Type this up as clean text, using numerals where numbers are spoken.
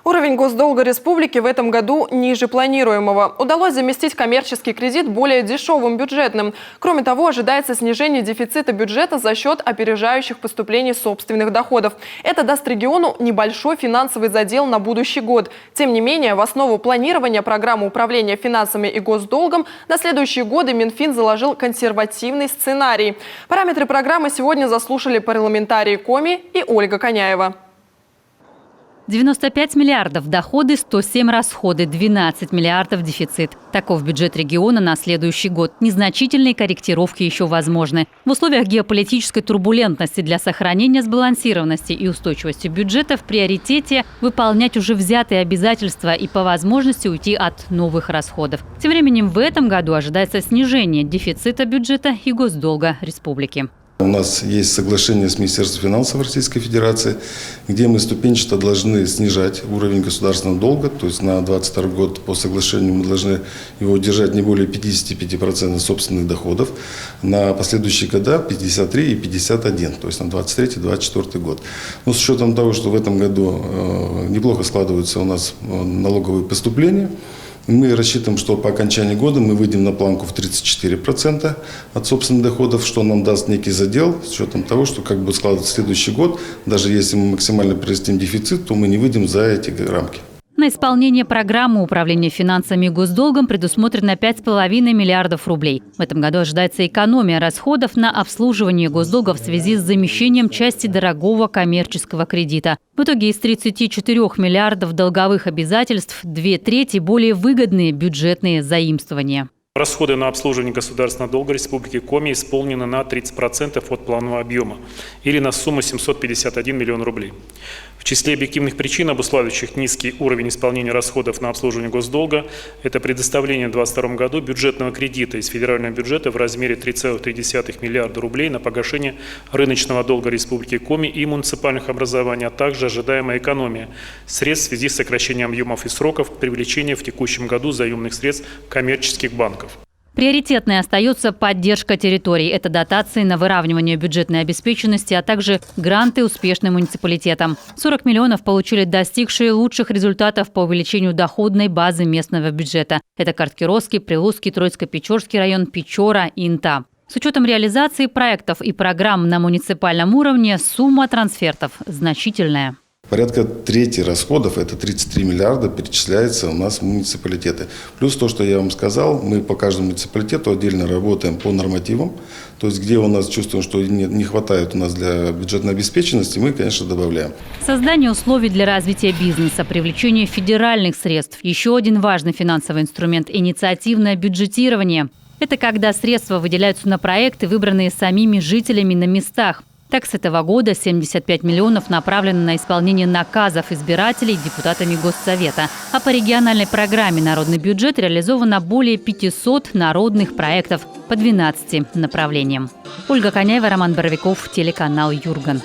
Уровень госдолга республики в этом году ниже планируемого. Удалось заместить коммерческий кредит более дешевым бюджетным. Кроме того, ожидается снижение дефицита бюджета за счет опережающих поступлений собственных доходов. Это даст региону небольшой финансовый задел на будущий год. Тем не менее, в основу планирования программы управления финансами и госдолгом на следующие годы Минфин заложил консервативный сценарий. Параметры программы сегодня заслушали парламентарии Коми и Ольга Коняева. 95 миллиардов доходы, 107 расходы, 12 миллиардов дефицит. Таков бюджет региона на следующий год. Незначительные корректировки еще возможны. В условиях геополитической турбулентности для сохранения сбалансированности и устойчивости бюджета в приоритете выполнять уже взятые обязательства и по возможности уйти от новых расходов. Тем временем в этом году ожидается снижение дефицита бюджета и госдолга республики. У нас есть соглашение с Министерством финансов Российской Федерации, где мы ступенчато должны снижать уровень государственного долга. То есть на 2022 год по соглашению мы должны его удержать не более 55% собственных доходов. На последующие года 53 и 51, то есть на 2023-2024 год. Но с учетом того, что в этом году неплохо складываются у нас налоговые поступления, мы рассчитываем, что по окончании года мы выйдем на планку в 34% от собственных доходов, что нам даст некий задел, с учетом того, что как будет складываться следующий год. Даже если мы максимально прирастим дефицит, то мы не выйдем за эти рамки. На исполнение программы управления финансами и госдолгом предусмотрено 5,5 миллиардов рублей. В этом году ожидается экономия расходов на обслуживание госдолга в связи с замещением части дорогого коммерческого кредита. В итоге из 34 миллиардов долговых обязательств 2/3 более выгодные бюджетные заимствования. Расходы на обслуживание государственного долга Республики Коми исполнены на 30% от планового объема или на сумму 751 миллион рублей. В числе объективных причин, обуславливающих низкий уровень исполнения расходов на обслуживание госдолга, это предоставление в 2022 году бюджетного кредита из федерального бюджета в размере 3,3 миллиарда рублей на погашение рыночного долга Республики Коми и муниципальных образований, а также ожидаемая экономия средств в связи с сокращением объемов и сроков привлечения в текущем году заемных средств коммерческих банков. Приоритетной остается поддержка территорий. Это дотации на выравнивание бюджетной обеспеченности, а также гранты успешным муниципалитетам. 40 миллионов получили достигшие лучших результатов по увеличению доходной базы местного бюджета. Это Карткировский, Прилузский, Троицко-Печорский район, Печора и Инта. С учетом реализации проектов и программ на муниципальном уровне сумма трансфертов значительная. Порядка трети расходов, это 33 миллиарда, перечисляется у нас в муниципалитеты. Плюс то, что я вам сказал, мы по каждому муниципалитету отдельно работаем по нормативам. То есть где у нас чувствуем, что не хватает у нас для бюджетной обеспеченности, мы, конечно, добавляем. Создание условий для развития бизнеса, привлечение федеральных средств. Еще один важный финансовый инструмент – инициативное бюджетирование. Это когда средства выделяются на проекты, выбранные самими жителями на местах. Так, с этого года 75 миллионов направлено на исполнение наказов избирателей депутатами Госсовета. А по региональной программе «Народный бюджет» реализовано более 500 народных проектов по 12 направлениям. Ольга Коняева, Роман Боровиков, телеканал «Юрган».